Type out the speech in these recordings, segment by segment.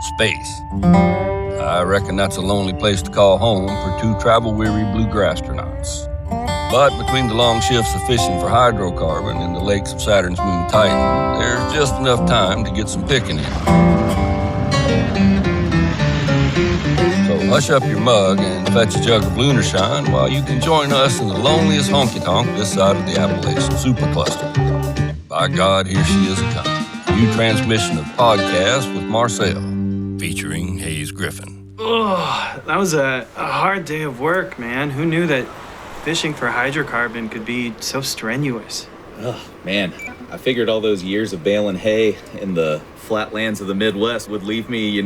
Space. I reckon that's a lonely place to call home for two travel-weary bluegrass astronauts. But between the long shifts of fishing for hydrocarbon in the lakes of Saturn's moon Titan, there's just enough time to get some picking in. So hush up your mug and fetch a jug of lunar shine while you can join us in the loneliest honky-tonk this side of the Appalachian supercluster. By God, here she is a-coming. A new transmission of Podcast with Marcel, featuring Hayes Griffin. Oh, that was a hard day of work, man. Who knew that fishing for hydrocarbon could be so strenuous? Oh, man. I figured all those years of baling hay in the flatlands of the Midwest would leave me,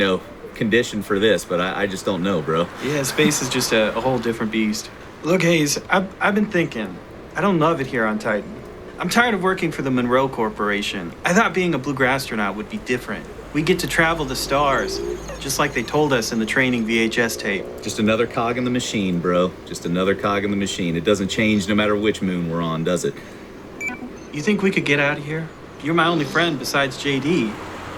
conditioned for this, but I just don't know, bro. Yeah, space is just a whole different beast. Look, Hayes, I've been thinking. I don't love it here on Titan. I'm tired of working for the Monroe Corporation. I thought being a bluegrass astronaut would be different. We get to travel the stars, just like they told us in the training VHS tape. Just another cog in the machine, bro. Just another cog in the machine. It doesn't change no matter which moon we're on, does it? You think we could get out of here? You're my only friend besides JD.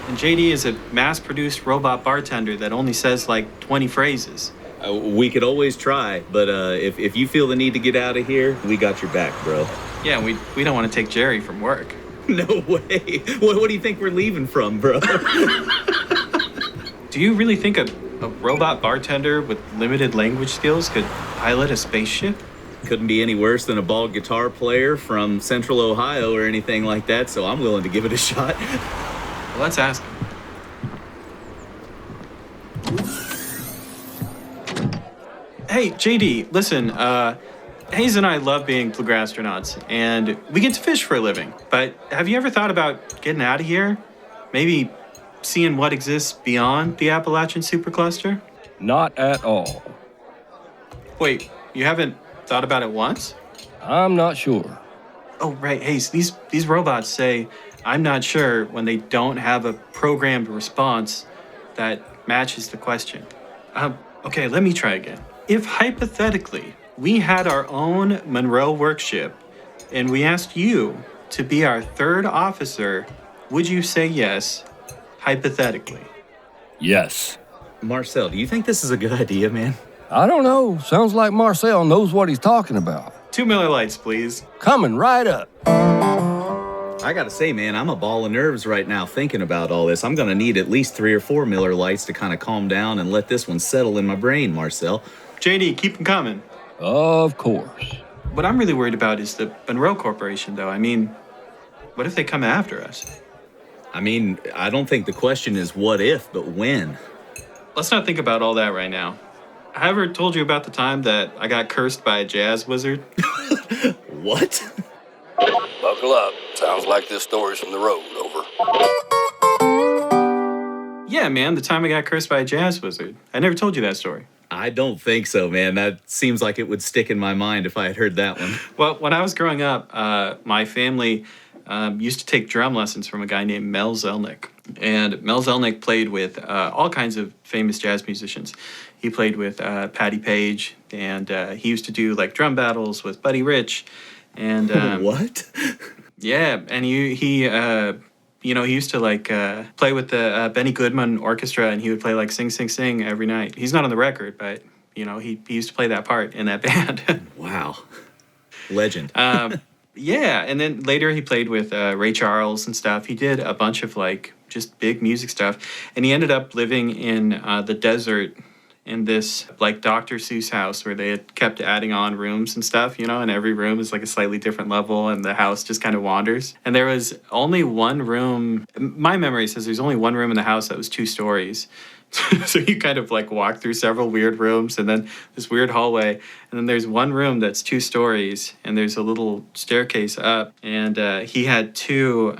And JD is a mass-produced robot bartender that only says like 20 phrases. We could always try, but if you feel the need to get out of here, we got your back, bro. Yeah, we don't want to take Jerry from work. No way. What do you think we're leaving from, bro? Do you really think a robot bartender with limited language skills could pilot a spaceship? Couldn't be any worse than a bald guitar player from Central Ohio or anything like that, so I'm willing to give it a shot. Well, let's ask him. Hey, JD, listen, Hayes and I love being bluegrass astronauts, and we get to fish for a living. But have you ever thought about getting out of here? Maybe seeing what exists beyond the Appalachian supercluster? Not at all. Wait, you haven't thought about it once? I'm not sure. Oh, right, Hayes, these robots say, I'm not sure, when they don't have a programmed response that matches the question. Okay, let me try again. If hypothetically we had our own Monroe workship and we asked you to be our third officer, would you say yes, hypothetically? Yes. Marcel, do you think this is a good idea, man? I don't know. Sounds like Marcel knows what he's talking about. 2 Miller Lights, please. Coming right up. I gotta say, man, I'm a ball of nerves right now thinking about all this. I'm gonna need at least 3 or 4 Miller Lights to kind of calm down and let this one settle in my brain, Marcel. JD, keep them coming. Of course. What I'm really worried about is the Monroe Corporation, though. I mean, what if they come after us? I mean, I don't think the question is what if, but when. Let's not think about all that right now. I ever told you about the time that I got cursed by a jazz wizard? What? Buckle up. Sounds like this story's from the road. Over. Yeah, man, the time I got cursed by a jazz wizard. I never told you that story. I don't think so, man. That seems like it would stick in my mind if I had heard that one. Well, when I was growing up, my family used to take drum lessons from a guy named Mel Zelnick. And Mel Zelnick played with all kinds of famous jazz musicians. He played with Patti Page, and he used to do like drum battles with Buddy Rich. And What? yeah, and he used to like play with the Benny Goodman Orchestra, and he would play like Sing, Sing, Sing every night. He's not on the record, but he used to play that part in that band. Wow. Legend. Yeah, and then later he played with Ray Charles and stuff. He did a bunch of like just big music stuff, and he ended up living in the desert in this like Dr. Seuss house where they had kept adding on rooms and stuff, and every room is like a slightly different level, and the house just kind of wanders. And there was only one room, my memory says there's only one room in the house that was 2 stories. So you kind of like walk through several weird rooms and then this weird hallway. And then there's one room that's 2 stories and there's a little staircase up. And he had 2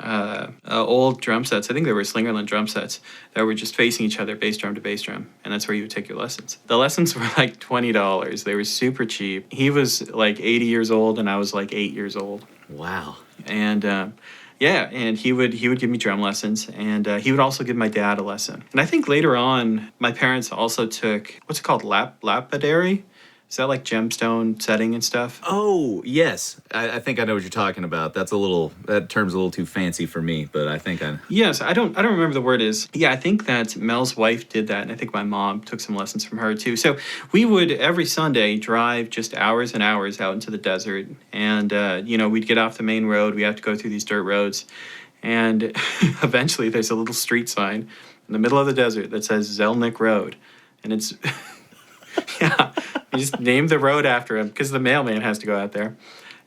old drum sets. I think they were Slingerland drum sets that were just facing each other, bass drum to bass drum. And that's where you would take your lessons. The lessons were like $20. They were super cheap. He was like 80 years old and I was like 8 years old. Wow. And yeah, and he would give me drum lessons, and he would also give my dad a lesson. And I think later on, my parents also took, what's it called, lapidary? Is that like gemstone setting and stuff? Oh, yes. I think I know what you're talking about. That term's a little too fancy for me, but I think I... Yes, I don't remember the word is. Yeah, I think that Mel's wife did that, and I think my mom took some lessons from her too. So we would every Sunday drive just hours and hours out into the desert, and we'd get off the main road. We have to go through these dirt roads, and eventually there's a little street sign in the middle of the desert that says Zelnick Road, and it's yeah, you just named the road after him because the mailman has to go out there.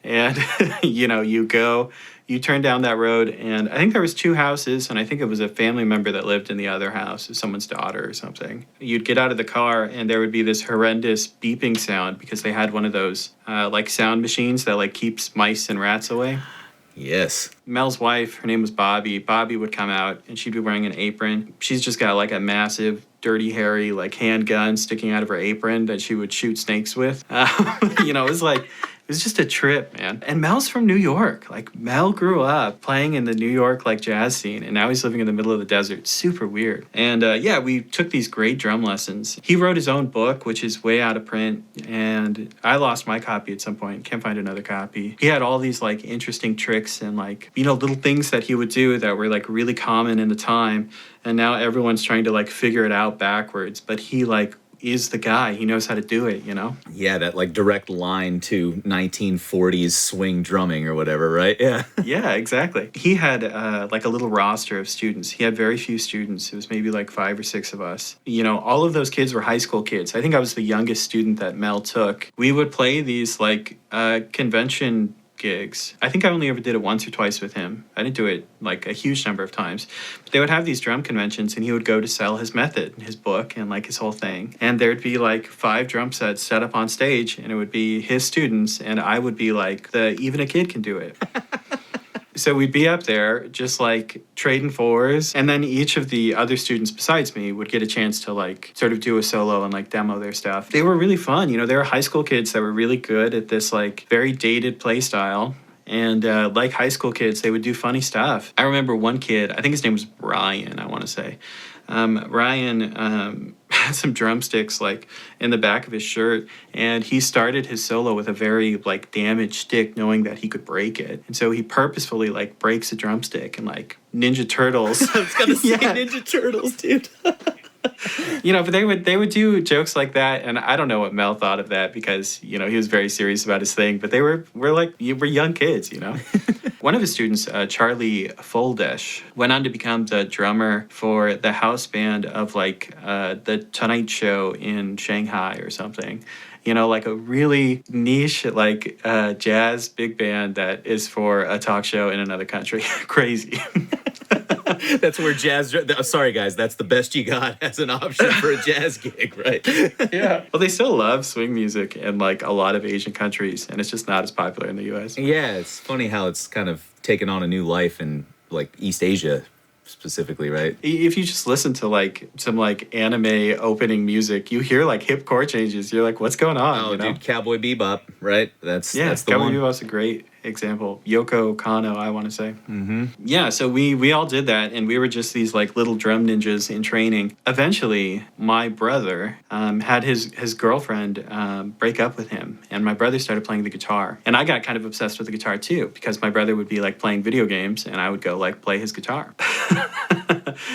And, you turn down that road, and I think there was 2 houses, and I think it was a family member that lived in the other house, someone's daughter or something. You'd get out of the car, and there would be this horrendous beeping sound because they had one of those, sound machines that, keeps mice and rats away. Yes. Mel's wife, her name was Bobby. Bobby would come out, and she'd be wearing an apron. She's just got, a massive, dirty, hairy, handgun sticking out of her apron that she would shoot snakes with. It was just a trip, man. And Mel's from New York. Mel grew up playing in the New York, jazz scene, and now he's living in the middle of the desert. Super weird. And, we took these great drum lessons. He wrote his own book, which is way out of print, and I lost my copy at some point. Can't find another copy. He had all these, interesting tricks and, little things that he would do that were, really common in the time, and now everyone's trying to, figure it out backwards. But he, is the guy. He knows how to do it, Yeah, that direct line to 1940s swing drumming or whatever, right? Yeah. Yeah, exactly. He had a little roster of students. He had very few students. It was maybe 5 or 6 of us. All of those kids were high school kids. I think I was the youngest student that Mel took. We would play these convention gigs. I think I only ever did it once or twice with him. I didn't do it a huge number of times. But they would have these drum conventions, and he would go to sell his method, his book, and his whole thing. And there'd be 5 drum sets set up on stage, and it would be his students, and I would be even a kid can do it. So we'd be up there just trading fours, and then each of the other students besides me would get a chance to sort of do a solo and demo their stuff. They were really fun. They were high school kids that were really good at this very dated play style. And like high school kids, they would do funny stuff. I remember one kid, I think his name was Ryan, I want to say. Ryan had some drumsticks in the back of his shirt, and he started his solo with a very damaged stick, knowing that he could break it. And so he purposefully breaks a drumstick and Ninja Turtles. I was gonna say Ninja Turtles, dude. But they would do jokes like that, and I don't know what Mel thought of that because he was very serious about his thing. But we're young kids, One of his students, Charlie Foldesh, went on to become the drummer for the house band of the Tonight Show in Shanghai or something. A really niche jazz big band that is for a talk show in another country. Crazy. That's where jazz... Sorry, guys. That's the best you got as an option for a jazz gig, right? Yeah. Well, they still love swing music in, a lot of Asian countries, and it's just not as popular in the U.S. Yeah, it's funny how it's kind of taken on a new life in, East Asia specifically, right? If you just listen to, some, anime opening music, you hear, hip chord changes. You're like, what's going on? Oh, dude, Cowboy Bebop, right? That's the Cowboy one. Bebop's a great example. Yoko Kano, I want to say. Mm-hmm. Yeah, so we all did that, and we were just these little drum ninjas in training. Eventually, my brother had his girlfriend break up with him, and my brother started playing the guitar. And I got kind of obsessed with the guitar too, because my brother would be playing video games, and I would go play his guitar.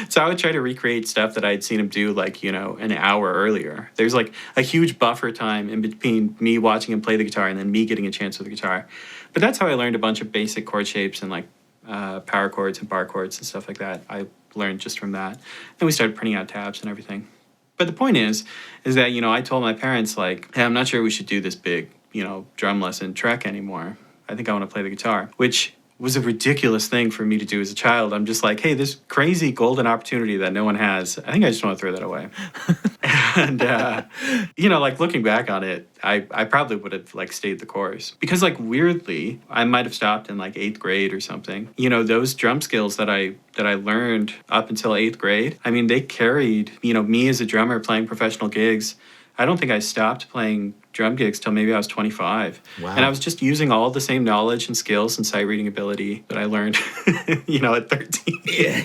So I would try to recreate stuff that I had seen him do an hour earlier. There's a huge buffer time in between me watching him play the guitar and then me getting a chance with the guitar. But that's how I learned a bunch of basic chord shapes and power chords and bar chords and stuff like that. I learned just from that. And we started printing out tabs and everything. But the point is that, I told my parents, hey, I'm not sure we should do this big, drum lesson trek anymore. I think I want to play the guitar, which was a ridiculous thing for me to do as a child. I'm just hey, this crazy golden opportunity that no one has. I think I just want to throw that away. And, looking back on it, I probably would have stayed the course because weirdly, I might have stopped in 8th grade or something. Those drum skills that I learned up until 8th grade, I mean, they carried, me as a drummer playing professional gigs. I don't think I stopped playing drum gigs till maybe I was 25. Wow. And I was just using all the same knowledge and skills and sight reading ability that I learned, at 13. Yeah.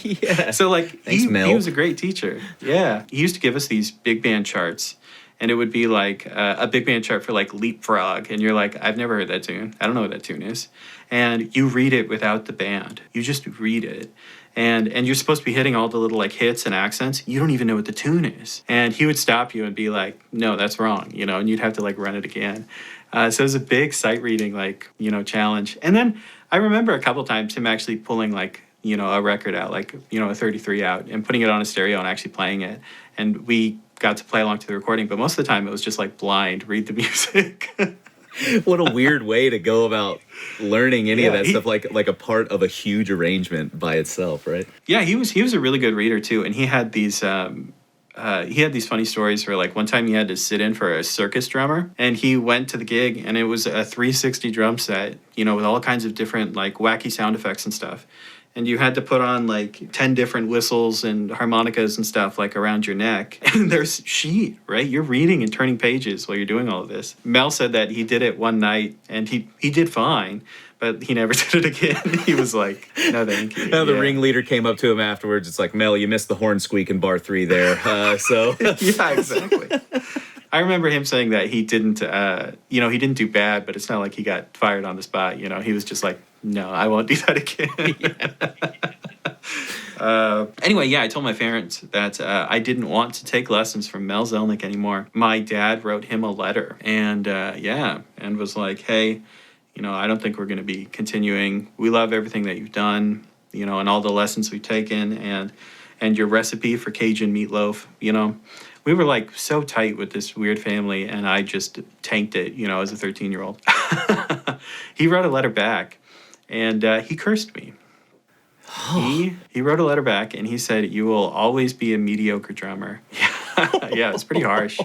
Yeah. So Thanks, he Mel. was a great teacher. Yeah. He used to give us these big band charts. and it would be like a big band chart for like Leapfrog, and you're like, I've never heard that tune. I don't know what that tune is. And you read it without the band. You just read it. And you're supposed to be hitting all the little like hits and accents. You don't even know what the tune is. And he would stop you and be like, no, that's wrong, and you'd have to like run it again. So it was a big sight reading like, challenge. And then I remember a couple times him actually pulling like, a record out, like, a 33 out and putting it on a stereo and actually playing it. And we got to play along to the recording, but most of the time it was just like blind, read the music. What a weird way to go about learning any of that stuff, like a part of a huge arrangement by itself, right? Yeah, he was a really good reader too, and he had these funny stories where like one time he had to sit in for a circus drummer, and he went to the gig and it was a 360 drum set, with all kinds of different like wacky sound effects and stuff. And you had to put on like 10 different whistles and harmonicas and stuff like around your neck. And there's sheet, right? You're reading and turning pages while you're doing all of this. Mel said that he did it one night and he did fine, but he never did it again. He was like, no, thank you. Now the ringleader came up to him afterwards. It's like, Mel, you missed the horn squeak in bar 3 there. So yeah, exactly. I remember him saying that he didn't, he didn't do bad, but it's not like he got fired on the spot. He was just like, no, I won't do that again. Anyway, yeah, I told my parents that I didn't want to take lessons from Mel Zelnick anymore. My dad wrote him a letter and was like, hey, I don't think we're going to be continuing. We love everything that you've done, and all the lessons we've taken and your recipe for Cajun meatloaf, We were like so tight with this weird family, and I just tanked it, as a 13-year-old. He wrote a letter back, and he cursed me. He wrote a letter back, and he said, you will always be a mediocre drummer. Yeah, it's pretty harsh.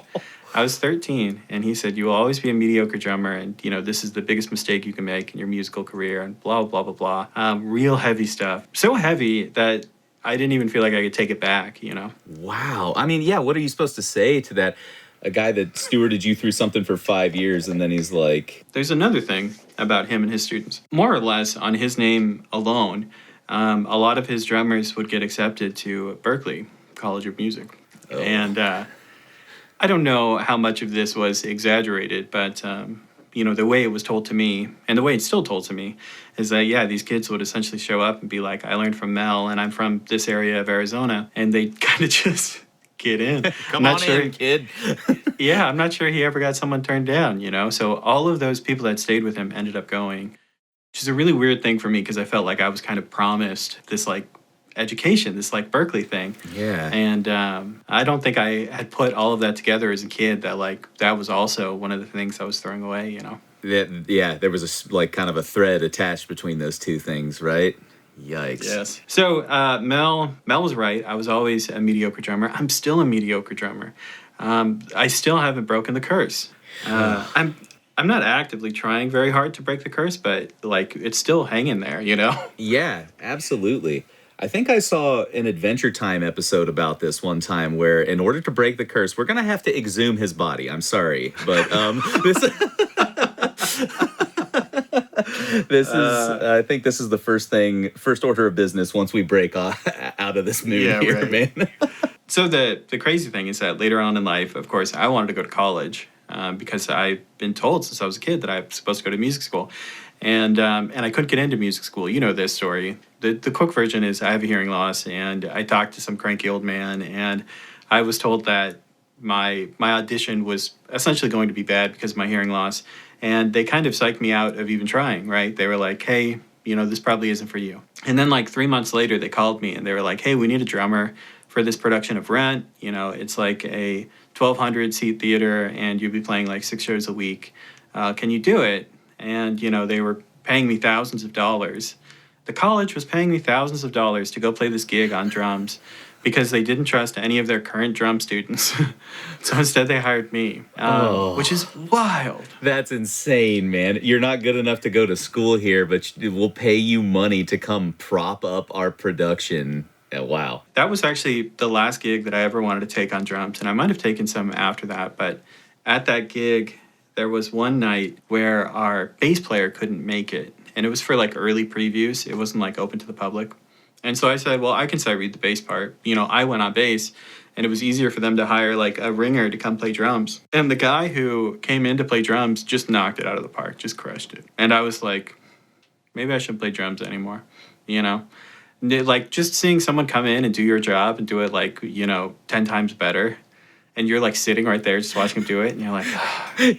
I was 13, and he said, you will always be a mediocre drummer, and, this is the biggest mistake you can make in your musical career, and blah, blah, blah, blah. Real heavy stuff. So heavy that I didn't even feel like I could take it back, Wow. I mean, yeah, what are you supposed to say to that? A guy that stewarded you through something for 5 years, and then he's like... There's another thing about him and his students. More or less, on his name alone, a lot of his drummers would get accepted to Berklee College of Music. Oh. And I don't know how much of this was exaggerated, but, the way it was told to me, and the way it's still told to me, is that, yeah, these kids would essentially show up and be like, I learned from Mel, and I'm from this area of Arizona, and they kind of just... get in. Come on in, kid. Yeah, I'm not sure he ever got someone turned down, So all of those people that stayed with him ended up going, which is a really weird thing for me because I felt like I was kind of promised this like education, this like Berklee thing. Yeah. And I don't think I had put all of that together as a kid that like that was also one of the things I was throwing away, Yeah, there was a kind of a thread attached between those two things, right? Yikes. Yes. So Mel was right. I was always a mediocre drummer. I'm still a mediocre drummer. I still haven't broken the curse. I'm not actively trying very hard to break the curse, but like it's still hanging there, Yeah, absolutely. I think I saw an Adventure Time episode about this one time where in order to break the curse, we're going to have to exhume his body. I'm sorry, but this... I think this is the first order of business once we break out of this mood here, right. Man. So the crazy thing is that later on in life, of course, I wanted to go to college because I've been told since I was a kid that I was supposed to go to music school. And I couldn't get into music school. You know this story. The quick version is I have a hearing loss, and I talked to some cranky old man, and I was told that my audition was essentially going to be bad because of my hearing loss. And they kind of psyched me out of even trying, right? They were like, hey, this probably isn't for you. And then like 3 months later, they called me and they were like, hey, we need a drummer for this production of Rent. It's like a 1,200 seat theater and you'll be playing like 6 shows a week. Can you do it? And, they were paying me thousands of dollars. The college was paying me thousands of dollars to go play this gig on drums because they didn't trust any of their current drum students. So instead they hired me, which is wild. That's insane, man. You're not good enough to go to school here, but we'll pay you money to come prop up our production. Yeah, wow. That was actually the last gig that I ever wanted to take on drums, and I might have taken some after that, but at that gig, there was one night where our bass player couldn't make it, and it was for like early previews. It wasn't like open to the public. And so I said, well, I can sight read the bass part. I went on bass, and it was easier for them to hire like a ringer to come play drums. And the guy who came in to play drums just knocked it out of the park, just crushed it. And I was like, maybe I shouldn't play drums anymore, Like just seeing someone come in and do your job and do it like, 10 times better. And you're like sitting right there just watching him do it. And you're like,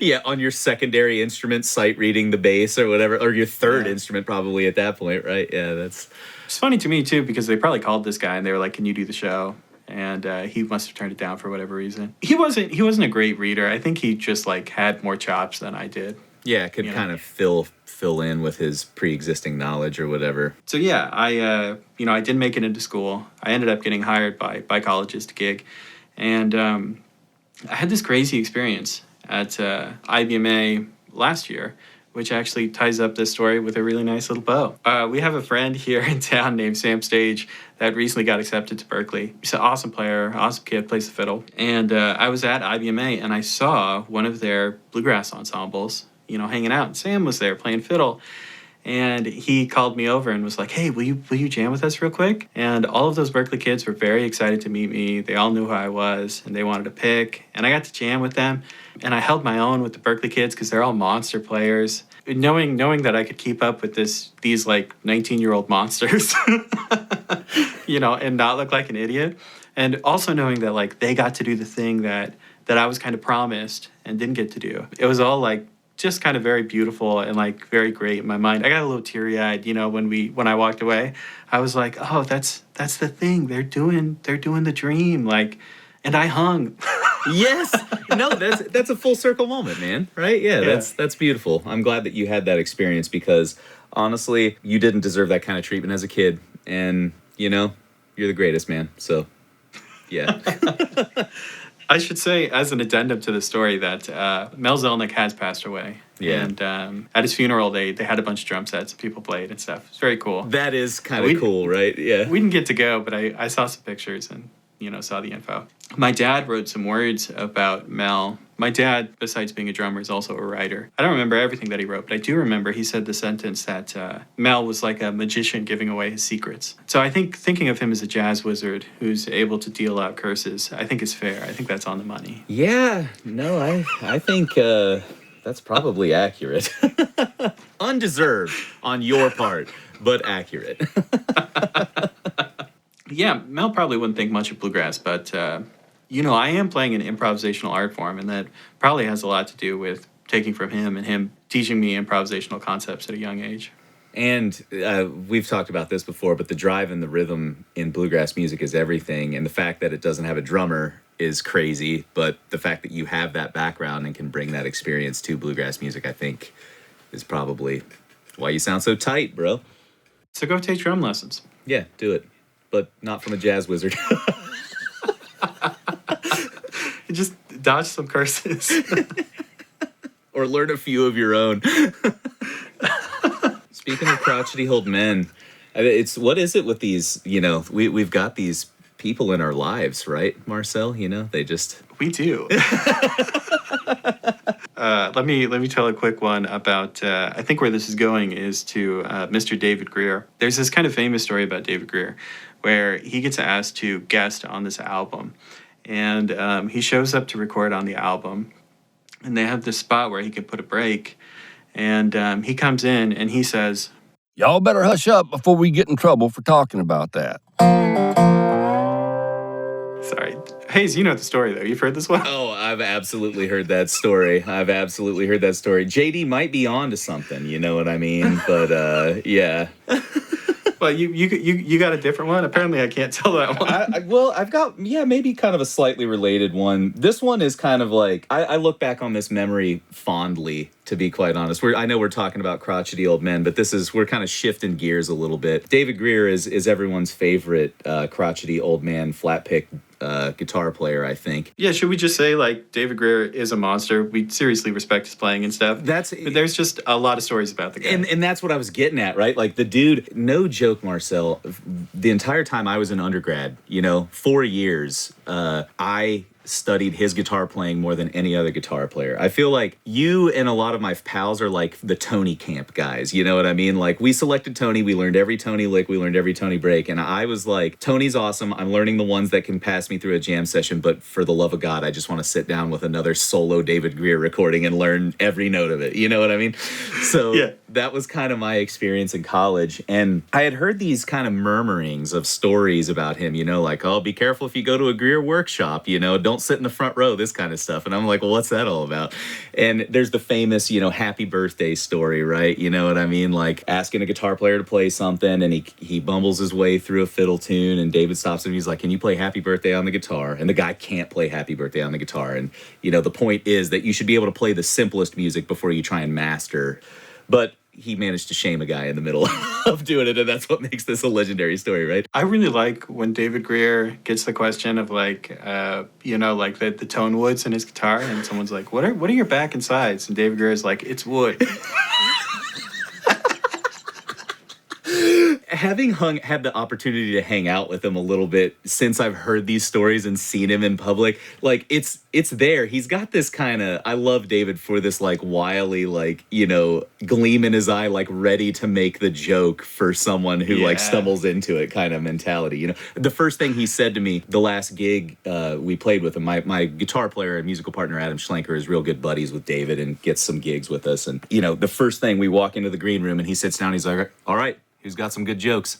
yeah, on your secondary instrument, sight reading the bass or whatever, or your third instrument probably at that point, right? Yeah, that's... It's funny to me too, because they probably called this guy and they were like, can you do the show? And he must have turned it down for whatever reason. He wasn't a great reader. I think he just like had more chops than I did. Yeah, could kind of fill in with his pre-existing knowledge or whatever. So yeah, I didn't make it into school. I ended up getting hired by colleges to gig, and I had this crazy experience at IBMA last year, which actually ties up this story with a really nice little bow. We have a friend here in town named Sam Stage that recently got accepted to Berkeley. He's an awesome player, awesome kid, plays the fiddle. And I was at IBMA and I saw one of their bluegrass ensembles, hanging out. And Sam was there playing fiddle. And he called me over and was like, hey, will you jam with us real quick? And all of those Berkeley kids were very excited to meet me. They all knew who I was and they wanted to pick. And I got to jam with them. And I held my own with the Berkeley kids because they're all monster players. Knowing that I could keep up with these like 19-year-old monsters, and not look like an idiot. And also knowing that like they got to do the thing that I was kind of promised and didn't get to do. It was all like just kind of very beautiful and like very great in my mind. I got a little teary-eyed, when I walked away. I was like, oh, that's the thing. They're doing the dream. Like, and I hung. Yes. No, that's a full circle moment, man. Right? Yeah, that's beautiful. I'm glad that you had that experience because honestly, you didn't deserve that kind of treatment as a kid. And, you're the greatest, man. So, yeah. I should say, as an addendum to the story, that Mel Zelnick has passed away. Yeah. And at his funeral, they had a bunch of drum sets and people played and stuff. It's very cool. That is kind of cool, right? Yeah. We didn't get to go, but I saw some pictures and, saw the info. My dad wrote some words about Mel. My dad, besides being a drummer, is also a writer. I don't remember everything that he wrote, but I do remember he said the sentence that Mel was like a magician giving away his secrets. So I think thinking of him as a jazz wizard who's able to deal out curses, I think is fair. I think that's on the money. Yeah, no, I think that's probably accurate. Undeserved on your part, but accurate. Yeah, Mel probably wouldn't think much of bluegrass, but, I am playing an improvisational art form, and that probably has a lot to do with taking from him and him teaching me improvisational concepts at a young age. And we've talked about this before, but the drive and the rhythm in bluegrass music is everything, and the fact that it doesn't have a drummer is crazy, but the fact that you have that background and can bring that experience to bluegrass music, I think, is probably why you sound so tight, bro. So go take drum lessons. Yeah, do it. But not from a jazz wizard. Just dodge some curses. Or learn a few of your own. Speaking of crotchety old men, what is it with these, we've got these people in our lives, right, Marcel? They just... We do. Let me tell a quick one about, I think where this is going is to Mr. David Grier. There's this kind of famous story about David Grier where he gets asked to guest on this album. And he shows up to record on the album. And they have this spot where he can put a break. And he comes in and he says, Y'all better hush up before we get in trouble for talking about that. Sorry. Hayes, you know the story, though. You've heard this one? Oh, I've absolutely heard that story. JD might be on to something, you know what I mean? But, yeah. Well, you got a different one? Apparently I can't tell that one. I've got, maybe kind of a slightly related one. This one is kind of like, I look back on this memory fondly, to be quite honest. I know we're talking about crotchety old men, but we're kind of shifting gears a little bit. David Grier is everyone's favorite crotchety old man flat pick guitar player, I think. Yeah, should we just say, like, David Grier is a monster? We seriously respect his playing and stuff. But there's just a lot of stories about the guy. And that's what I was getting at, right? Like, the dude, no joke, Marcel, the entire time I was an undergrad, 4 years, I studied his guitar playing more than any other guitar player. I feel like you and a lot of my pals are like the Tony camp guys. You know what I mean? Like, we selected Tony, we learned every Tony lick, we learned every Tony break, and I was like, Tony's awesome. I'm learning the ones that can pass me through a jam session, but for the love of God, I just want to sit down with another solo David Grier recording and learn every note of it. You know what I mean? So Yeah. that was kind of my experience in college. And I had heard these kind of murmurings of stories about him, you know, like, oh, be careful if you go to a Grier workshop, you know, don't sit in the front row, this kind of stuff. And I'm like, well, what's that all about? And there's the famous, you know, happy birthday story, right? You know what I mean? Like asking a guitar player to play something, and he bumbles his way through a fiddle tune, and David stops him and he's like, can you play happy birthday on the guitar? And the guy can't play happy birthday on the guitar. And, you know, the point is that you should be able to play the simplest music before you try and master. But he managed to shame a guy in the middle of doing it, and that's what makes this a legendary story, right? I really like when David Grier gets the question of like, you know, like the tone woods in his guitar, and someone's like, what are your back and sides? And David Grier's like, it's wood. Having had the opportunity to hang out with him a little bit since I've heard these stories and seen him in public, like it's there. He's got this kind of, I love David for this like wily, like, you know, gleam in his eye, like ready to make the joke for someone who like stumbles into it kind of mentality. You know, the first thing he said to me, the last gig we played with him, my guitar player and musical partner, Adam Schlenker, is real good buddies with David and gets some gigs with us. And, you know, the first thing we walk into the green room and he sits down, he's like, all right, who's got some good jokes?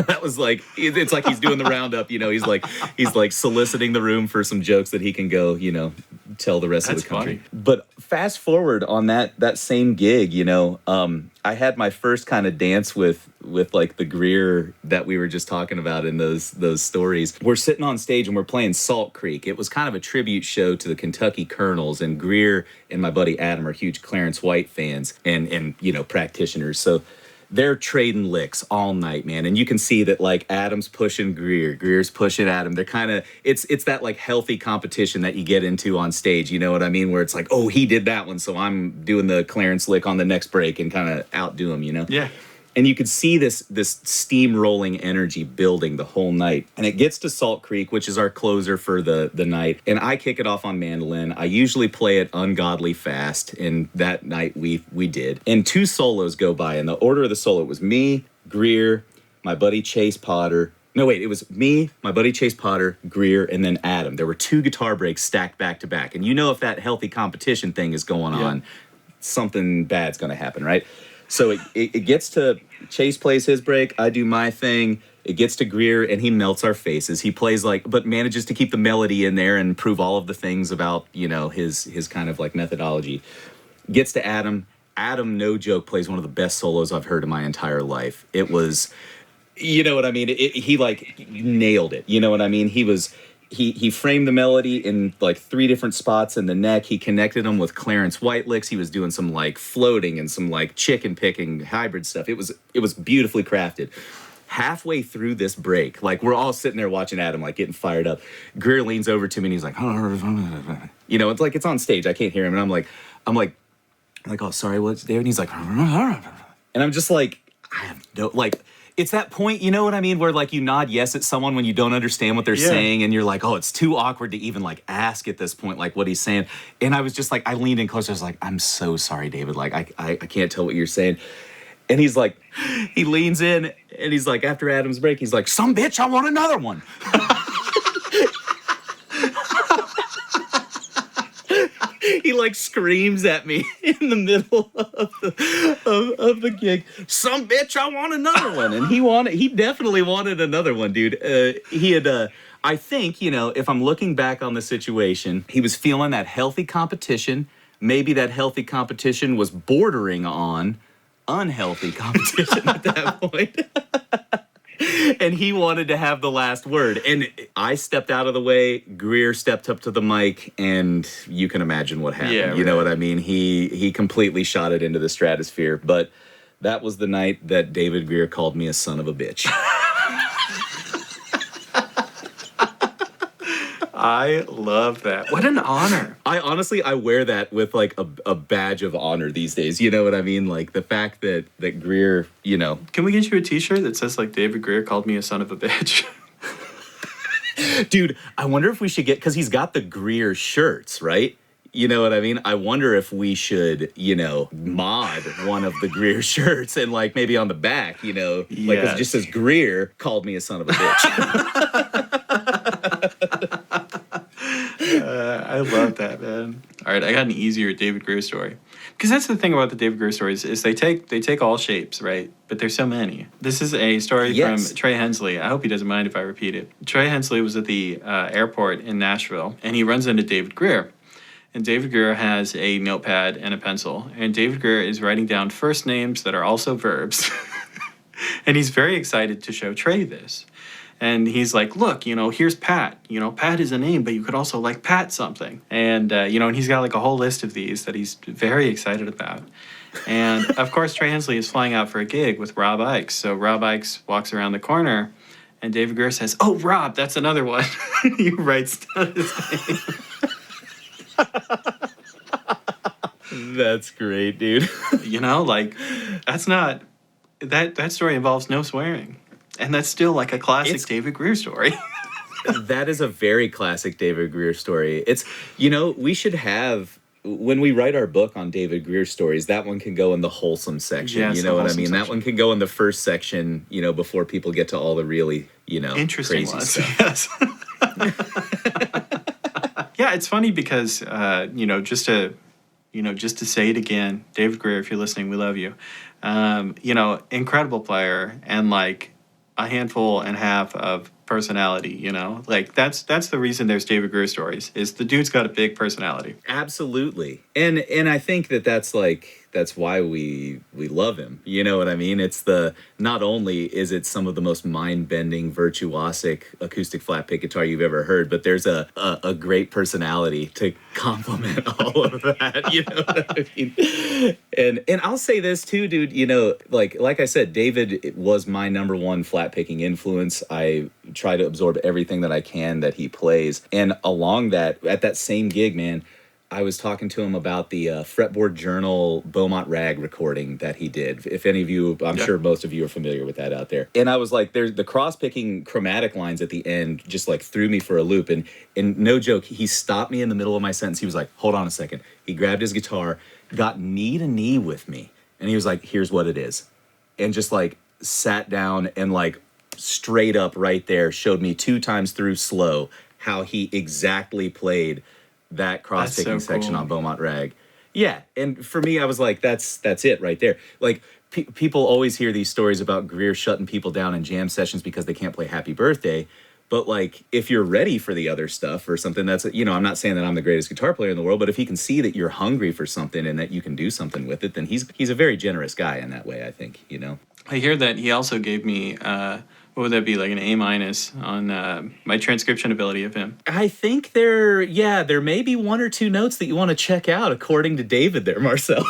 That was like, it's like he's doing the roundup, you know, he's like soliciting the room for some jokes that he can go, you know, tell the rest of the country. Funny. But fast forward on that same gig, you know, I had my first kind of dance with like the Grier that we were just talking about in those stories. We're sitting on stage and we're playing Salt Creek. It was kind of a tribute show to the Kentucky Colonels, and Grier and my buddy Adam are huge Clarence White fans and you know, practitioners. So they're trading licks all night, man. And you can see that, like, Adam's pushing Grier, Grier's pushing Adam. They're kind of, it's that, like, healthy competition that you get into on stage, you know what I mean? Where it's like, oh, he did that one, so I'm doing the Clarence lick on the next break and kind of outdo him, you know? Yeah. And you could see this steamrolling energy building the whole night. And it gets to Salt Creek, which is our closer for the night. And I kick it off on mandolin. I usually play it ungodly fast. And that night we did. And two solos go by. And the order of the solo was me, Grier, my buddy Chase Potter. No, wait, it was me, my buddy Chase Potter, Grier, and then Adam. There were two guitar breaks stacked back to back. And you know, if that healthy competition thing is going on, something bad's going to happen, right? So it gets to, Chase plays his break, I do my thing, it gets to Grier, and he melts our faces. He plays like, but manages to keep the melody in there and prove all of the things about, you know, his kind of like methodology. Gets to Adam. Adam, no joke, plays one of the best solos I've heard in my entire life. It was, you know what I mean? He like nailed it. You know what I mean? He framed the melody in like 3 different spots in the neck. He connected them with Clarence White licks. He was doing some like floating and some like chicken picking hybrid stuff. It was beautifully crafted. Halfway through this break, like we're all sitting there watching Adam like getting fired up. Grier leans over to me and he's like, you know, it's like it's on stage. I can't hear him. And I'm like, oh, sorry, what's there? And he's like, and I'm just like, I have no, like, it's that point, you know what I mean, where like you nod yes at someone when you don't understand what they're saying, and you're like, oh, it's too awkward to even like ask at this point like what he's saying. And I was just like, I leaned in closer, I was like, I'm so sorry, David, like I can't tell what you're saying. And he's like, he leans in and he's like, after Adam's break, he's like, some bitch, I want another one. He like screams at me in the middle of the gig. Some bitch, I want another one. And he definitely wanted another one, dude. He had, I think, you know, if I'm looking back on the situation, he was feeling that healthy competition. Maybe that healthy competition was bordering on unhealthy competition at that point. And he wanted to have the last word. And I stepped out of the way. Grier stepped up to the mic, and you can imagine what happened. Yeah, you know what I mean? He completely shot it into the stratosphere. But that was the night that David Grier called me a son of a bitch. I love that. What an honor. I wear that with like a badge of honor these days. You know what I mean? Like the fact that Grier, you know. Can we get you a t-shirt that says like David Grier called me a son of a bitch? Dude, I wonder if we should get, because he's got the Grier shirts, right? You know what I mean? I wonder if we should, mod one of the Grier shirts and like maybe on the back, like it just says Grier called me a son of a bitch. I love that, man. All right, I got an easier David Grier story. Because that's the thing about the David Grier stories is they take all shapes, right? But there's so many. This is a story from Trey Hensley. I hope he doesn't mind if I repeat it. Trey Hensley was at the airport in Nashville, and he runs into David Grier. And David Grier has a notepad and a pencil. And David Grier is writing down first names that are also verbs. And he's very excited to show Trey this. And he's like, look, here's Pat. Pat is a name, but you could also like Pat something. And, and he's got like a whole list of these that he's very excited about. And, of course, Trey Hensley is flying out for a gig with Rob Ickes. So Rob Ickes walks around the corner, and David Grier says, oh, Rob, that's another one. He writes down his name. That's great, dude. That's not... That story involves no swearing. And that's still like a classic David Grier story. That is a very classic David Grier story. It's, we should have, when we write our book on David Grier stories, that one can go in the wholesome section. Yes, you know what I mean? section. That one can go in the first section, before people get to all the really, interesting crazy ones. stuff. Yes. Yeah, it's funny because, just to say it again, David Grier, if you're listening, we love you. Incredible player and like a handful and a half of personality, like that's the reason there's David Grier stories is the dude's got a big personality. Absolutely. And I think that's why we love him. You know what I mean? It's not only is it some of the most mind-bending virtuosic acoustic flat pick guitar you've ever heard, but there's a great personality to complement all of that. You know what I mean? And I'll say this too, dude, like I said, David was my number one flat picking influence. I try to absorb everything that I can that he plays. And along that, at that same gig, man, I was talking to him about the Fretboard Journal Beaumont Rag recording that he did. If any of you, I'm sure most of you are familiar with that out there. And I was like, there's the cross-picking chromatic lines at the end just like threw me for a loop. And no joke, he stopped me in the middle of my sentence. He was like, hold on a second. He grabbed his guitar, got knee to knee with me. And he was like, here's what it is. And just like sat down and like straight up right there showed me 2 times through slow how he exactly played that cross-picking section on Beaumont Rag. Yeah, and for me, I was like, that's it right there. Like, people always hear these stories about Grier shutting people down in jam sessions because they can't play Happy Birthday. But, like, if you're ready for the other stuff or something, that's, I'm not saying that I'm the greatest guitar player in the world, but if he can see that you're hungry for something and that you can do something with it, then he's a very generous guy in that way, I think, I hear that he also gave me... what would that be, like an A- on my transcription ability of him? I think there may be 1 or 2 notes that you want to check out, according to David there, Marcel.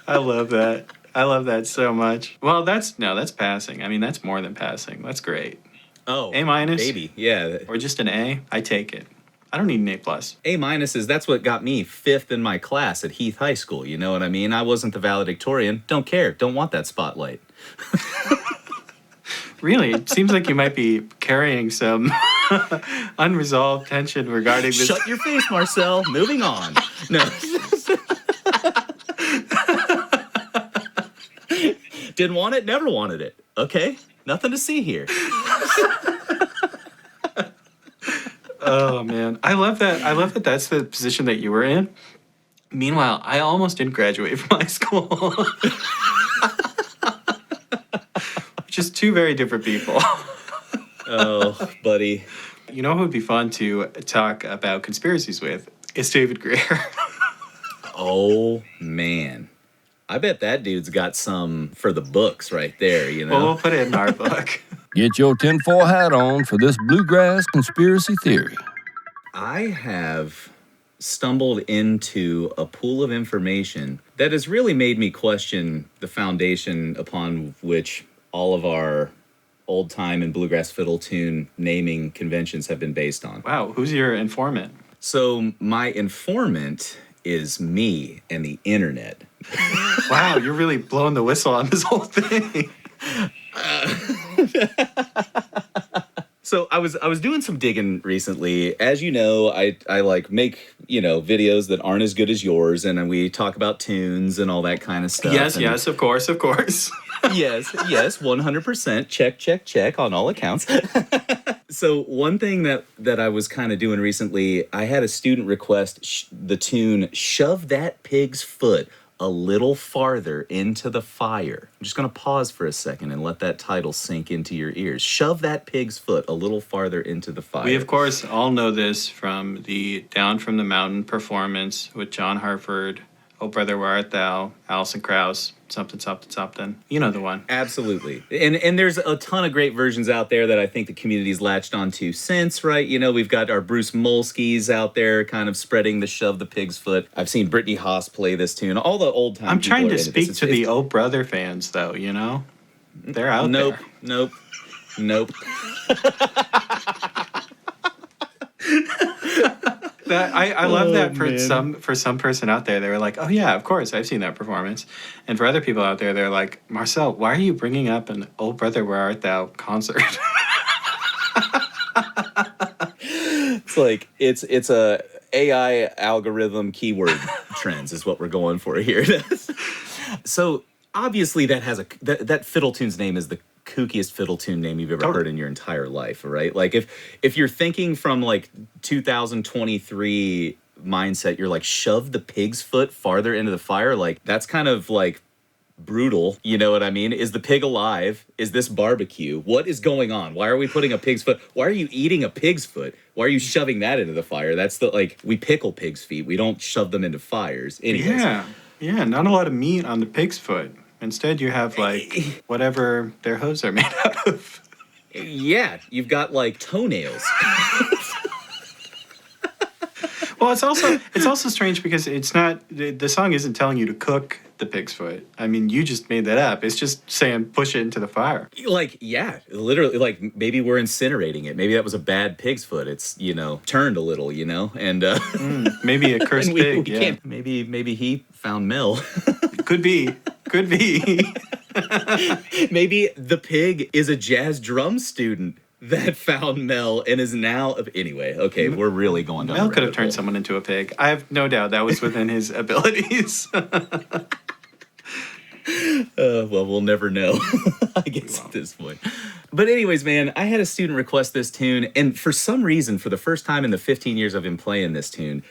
I love that. I love that so much. Well, that's passing. I mean, that's more than passing. That's great. Oh, A-, baby, yeah. or just an A, I take it. I don't need an A+. A- is that's what got me 5th in my class at Heath High School, you know what I mean? I wasn't the valedictorian. Don't care. Don't want that spotlight. Really, it seems like you might be carrying some unresolved tension regarding this. Shut your face, Marcel. Moving on. No. Didn't want it, never wanted it. Okay? Nothing to see here. Oh, man. I love that that's the position that you were in. Meanwhile, I almost didn't graduate from high school. Just 2 very different people. Oh, buddy. You know who would be fun to talk about conspiracies with? It's David Grier. Oh, man. I bet that dude's got some for the books right there, Well, we'll put it in our book. Get your tinfoil hat on for this bluegrass conspiracy theory. I have stumbled into a pool of information that has really made me question the foundation upon which all of our old-time and bluegrass fiddle tune naming conventions have been based on. Wow, who's your informant? So my informant is me and the internet. Wow, you're really blowing the whistle on this whole thing. So I was doing some digging recently. As you know, I like make, videos that aren't as good as yours, and then we talk about tunes and all that kind of stuff. Yes, and yes, of course. yes, 100%. Check on all accounts. So one thing that I was kind of doing recently, I had a student request the tune "Shove That Pig's Foot a Little Farther Into the Fire." I'm just going to pause for a second and let that title sink into your ears. Shove that pig's foot a little farther into the fire. We, of course, all know this from the Down from the Mountain performance with John Hartford, "Oh Brother, Where Art Thou?" Alison Krauss, something. You know the one. Absolutely. And there's a ton of great versions out there that I think the community's latched onto since, right? We've got our Bruce Molskys out there kind of spreading the "Shove the Pig's Foot." I've seen Brittany Haas play this tune. All the old time I'm people trying are to into this. speak to the "Oh Brother" fans, though, They're out there. Nope. I love that for man. some person out there. They were like, "Oh yeah, of course, I've seen that performance." And for other people out there, they're like, "Marcel, why are you bringing up an 'Oh Brother, Where Art Thou' concert?" It's like it's a AI algorithm keyword trends is what we're going for here. So obviously that fiddle tune's name is the kookiest fiddle tune name you've ever heard in your entire life, right? Like if you're thinking from like 2023 mindset, you're like, shove the pig's foot farther into the fire, like that's kind of like brutal, you know what I mean? Is the pig alive? Is this barbecue? What is going on? Why are we putting a pig's foot? Why are you eating a pig's foot? Why are you shoving that into the fire? That's we pickle pig's feet. We don't shove them into fires. Anyways. Yeah, not a lot of meat on the pig's foot. Instead, you have like whatever their hooves are made out of. Yeah, you've got like toenails. Well, it's also strange because it's not the song isn't telling you to cook the pig's foot. I mean, you just made that up. It's just saying push it into the fire. Like, yeah, literally, like maybe we're incinerating it. Maybe that was a bad pig's foot. It's turned a little, and maybe a cursed pig. We can't. Maybe he found Mel. Could be. Maybe the pig is a jazz drum student that found Mel and is now anyway. Okay, we're really going down. Mel could have turned someone into a pig. I have no doubt that was within his abilities. Well, we'll never know, I guess, at this point. But anyways, man, I had a student request this tune, and for some reason, for the first time in the 15 years I've been playing this tune,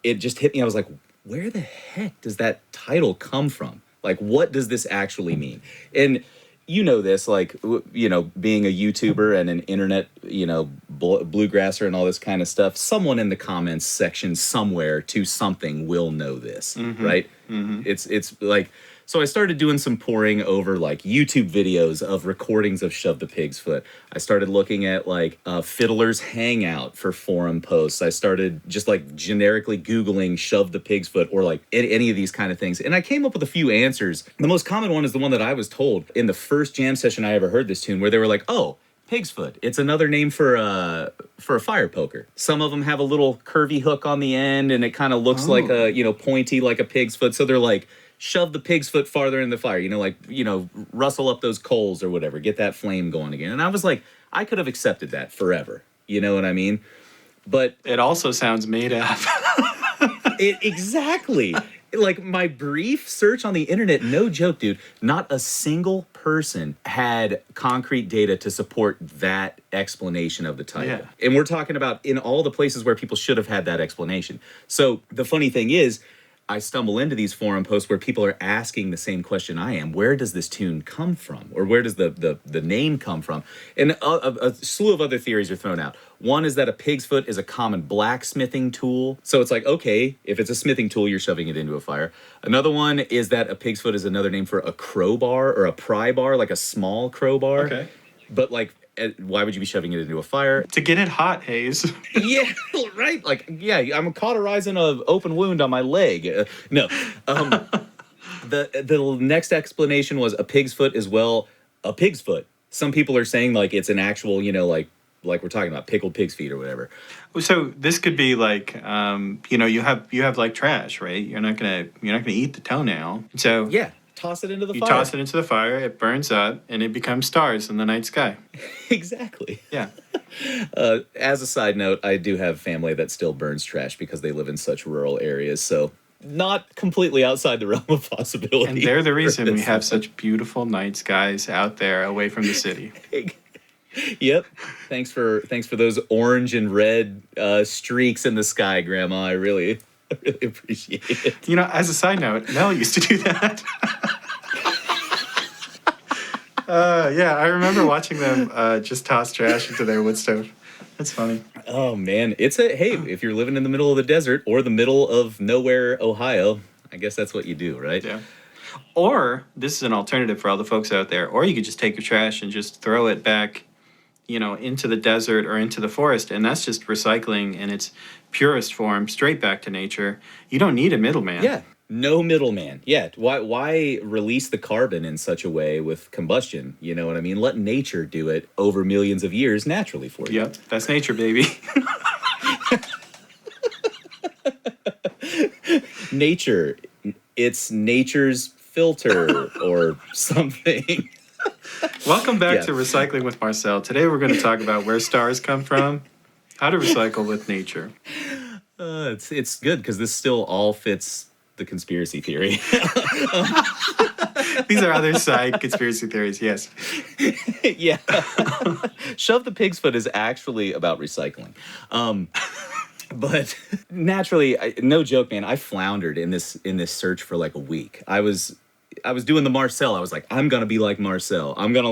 it just hit me. I was like, where the heck does that title come from? Like, what does this actually mean? And you know this, like, being a YouTuber and an internet, bluegrasser and all this kind of stuff, someone in the comments section somewhere to something will know this, right? Mm-hmm. It's like, so I started doing some poring over like YouTube videos of recordings of Shove the Pig's Foot. I started looking at like Fiddler's Hangout for forum posts. I started just like generically Googling Shove the Pig's Foot or like any of these kind of things. And I came up with a few answers. The most common one is the one that I was told in the first jam session I ever heard this tune, where they were like, oh, pig's foot. It's another name for a fire poker. Some of them have a little curvy hook on the end and it kind of looks like a, pointy like a pig's foot. So they're like, shove the pig's foot farther in the fire, rustle up those coals or whatever, get that flame going again. And I was like, I could have accepted that forever. You know what I mean? But it also sounds made up. Exactly. Like my brief search on the internet, no joke, dude, not a single person had concrete data to support that explanation of the title. Yeah. And we're talking about in all the places where people should have had that explanation. So the funny thing is, I stumble into these forum posts where people are asking the same question I am. Where does this tune come from? Or where does the name come from? And a slew of other theories are thrown out. One is that a pig's foot is a common blacksmithing tool. So it's like, okay, if it's a smithing tool, you're shoving it into a fire. Another one is that a pig's foot is another name for a crowbar or a pry bar, like a small crowbar. Okay. But like, why would you be shoving it into a fire? To get it hot, Hayes. Yeah, right. Like, yeah, I'm cauterizing an open wound on my leg. No. The next explanation was a pig's foot is, well, a pig's foot. Some people are saying like it's an actual, like we're talking about pickled pig's feet or whatever. So this could be like, you have like trash, right? You're not gonna eat the toenail. So yeah. Toss it into the fire. You toss it into the fire, it burns up, and it becomes stars in the night sky. Exactly. Yeah. As a side note, I do have family that still burns trash because they live in such rural areas, so not completely outside the realm of possibility. And they're the reason we this. have such beautiful night skies out there away from the city. Yep. Thanks for those orange and red streaks in the sky, Grandma. I really appreciate it. You know, as a side note, Mel used to do that. Yeah, I remember watching them just toss trash into their wood stove. That's funny. Oh man, hey, if you're living in the middle of the desert or the middle of nowhere, Ohio, I guess that's what you do, right? Yeah. Or this is an alternative for all the folks out there. Or you could just take your trash and just throw it back, into the desert or into the forest, and that's just recycling in its purest form, straight back to nature. You don't need a middleman. Yeah. No middleman. Yeah. Why release the carbon in such a way with combustion? You know what I mean? Let nature do it over millions of years naturally for you. Yep. That's nature, baby. Nature. It's nature's filter or something. Welcome back to Recycling with Marcel. Today we're going to talk about where stars come from, how to recycle with nature. It's good because this still all fits the conspiracy theory. These are other side conspiracy theories, yes. Yeah. Shove the pig's foot is actually about recycling. But naturally, no joke, man, I floundered in this search for like a week. I was doing the Marcel. I was like, I'm going to be like Marcel. I'm going to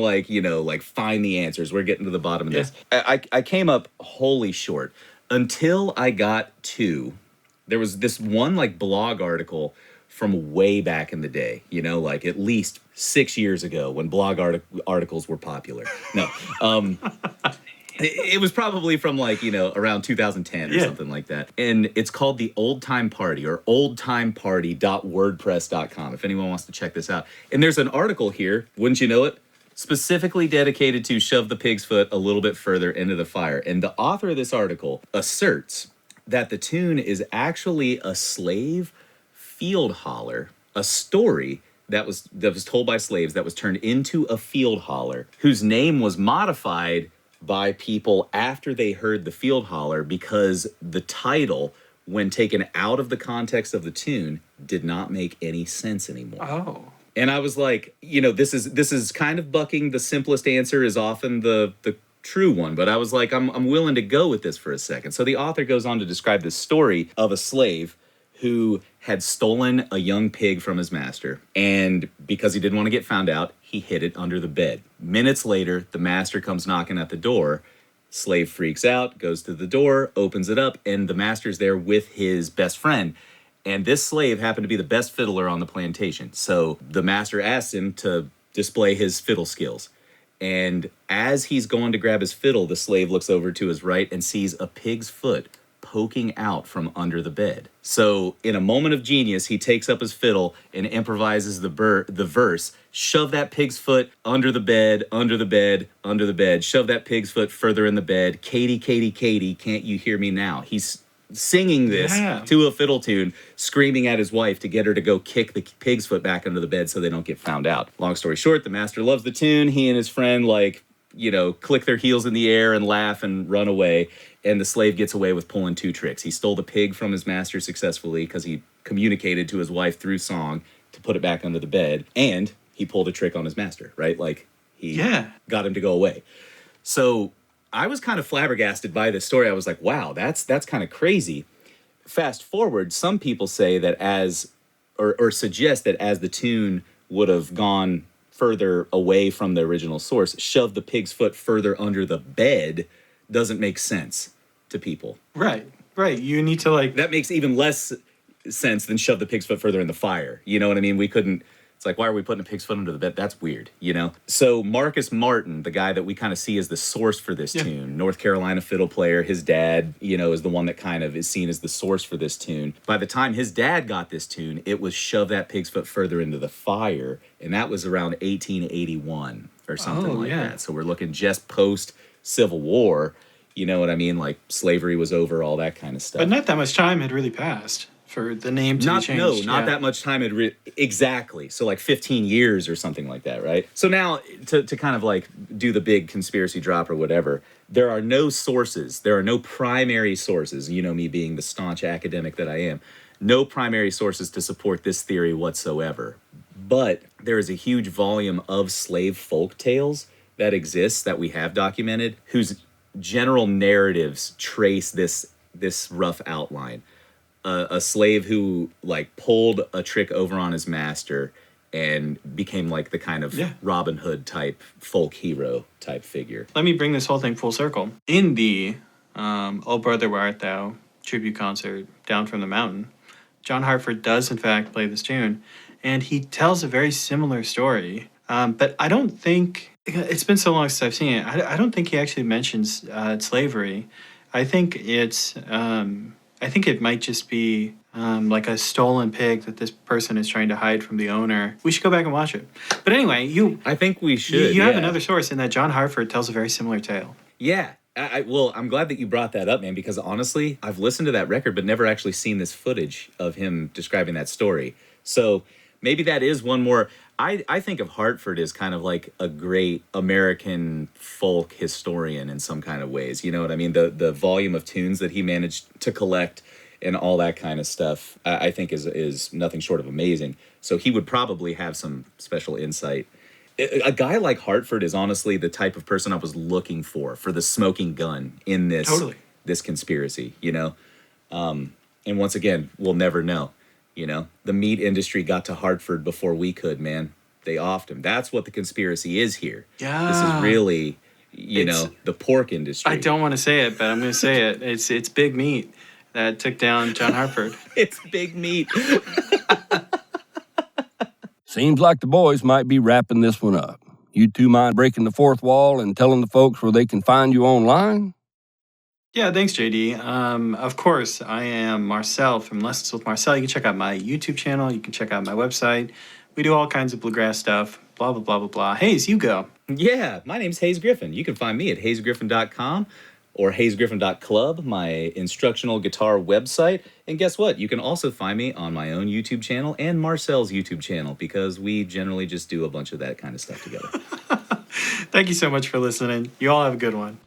find the answers. We're getting to the bottom of this. I came up wholly short until I got to, there was this one blog article from way back in the day, at least 6 years ago when blog articles were popular. No, it was probably from around 2010 or something like that. And it's called the Old Time Party or oldtimeparty.wordpress.com if anyone wants to check this out. And there's an article here, wouldn't you know it, specifically dedicated to shove the pig's foot a little bit further into the fire. And the author of this article asserts that the tune is actually a slave field holler, a story that was told by slaves that was turned into a field holler whose name was modified by people after they heard the field holler because the title, when taken out of the context of the tune, did not make any sense anymore. Oh. And I was like, this is kind of bucking the simplest answer is often the true one, but I was like, I'm willing to go with this for a second. So the author goes on to describe this story of a slave who had stolen a young pig from his master, and because he didn't want to get found out, he hid it under the bed. Minutes later, the master comes knocking at the door. Slave freaks out, goes to the door, opens it up, and the master's there with his best friend. And this slave happened to be the best fiddler on the plantation. So the master asked him to display his fiddle skills. And as he's going to grab his fiddle, the slave looks over to his right and sees a pig's foot poking out from under the bed. So in a moment of genius, he takes up his fiddle and improvises the verse, shove that pig's foot under the bed, under the bed, under the bed, shove that pig's foot further in the bed, Katie, Katie, Katie, can't you hear me now? He's singing this to a fiddle tune, screaming at his wife to get her to go kick the pig's foot back under the bed so they don't get found out. Long story short, the master loves the tune. He and his friend click their heels in the air and laugh and run away. And the slave gets away with pulling two tricks. He stole the pig from his master successfully because he communicated to his wife through song to put it back under the bed. And he pulled a trick on his master, right? He got him to go away. So I was kind of flabbergasted by this story. I was like, wow, that's kind of crazy. Fast forward, some people say that or suggest that as the tune would have gone further away from the original source, shove the pig's foot further under the bed doesn't make sense to people. Right. You need to That makes even less sense than shove the pig's foot further in the fire. You know what I mean? It's like, why are we putting a pig's foot under the bed? That's weird, So Marcus Martin, the guy that we kind of see as the source for this tune, North Carolina fiddle player, his dad, is the one that kind of is seen as the source for this tune. By the time his dad got this tune, it was shove that pig's foot further into the fire, and that was around 1881 or something that. So we're looking just post Civil War, you know what I mean? Slavery was over, all that kind of stuff. But not that much time had really passed for the name to be Not changed. not that much time had exactly. So like 15 years or something like that, right? So now to kind of like do the big conspiracy drop or whatever, there are no sources. There are no primary sources, you know me being the staunch academic that I am. No primary sources to support this theory whatsoever. But there is a huge volume of slave folk tales that exists that we have documented whose general narratives trace this rough outline. A slave who like pulled a trick over on his master and became like the kind of Robin Hood type folk hero type figure. Let me bring this whole thing full circle. In the "Oh Brother, Where Art Thou" tribute concert, Down from the Mountain, John Hartford does in fact play this tune, and he tells a very similar story. But I don't think, it's been so long since I've seen it, I don't think he actually mentions slavery. I think I think it might just be like a stolen pig that this person is trying to hide from the owner. We should go back and watch it. But anyway, I think we should. You have another source in that John Hartford tells a very similar tale. Yeah. Well, I'm glad that you brought that up, man, because honestly, I've listened to that record, but never actually seen this footage of him describing that story. So maybe that is one more. I think of Hartford as kind of like a great American folk historian in some kind of ways. You know what I mean? The volume of tunes that he managed to collect and all that kind of stuff, I think is nothing short of amazing. So he would probably have some special insight. A guy like Hartford is honestly the type of person I was looking for the smoking gun in this conspiracy, you know? And once again, we'll never know. You know, the meat industry got to Hartford before we could, man. They offed him. That's what the conspiracy is here. Yeah. This is really, you know, the pork industry. I don't want to say it, but I'm going to say it. It's big meat that took down John Hartford. It's big meat. Seems like the boys might be wrapping this one up. You two mind breaking the fourth wall and telling the folks where they can find you online? Yeah, thanks, JD. Of course, I am Marcel from Lessons with Marcel. You can check out my YouTube channel. You can check out my website. We do all kinds of bluegrass stuff, blah, blah, blah, blah, blah. Hayes, you go. Yeah, my name's Hayes Griffin. You can find me at hayesgriffin.com or hayesgriffin.club, my instructional guitar website. And guess what? You can also find me on my own YouTube channel and Marcel's YouTube channel because we generally just do a bunch of that kind of stuff together. Thank you so much for listening. You all have a good one.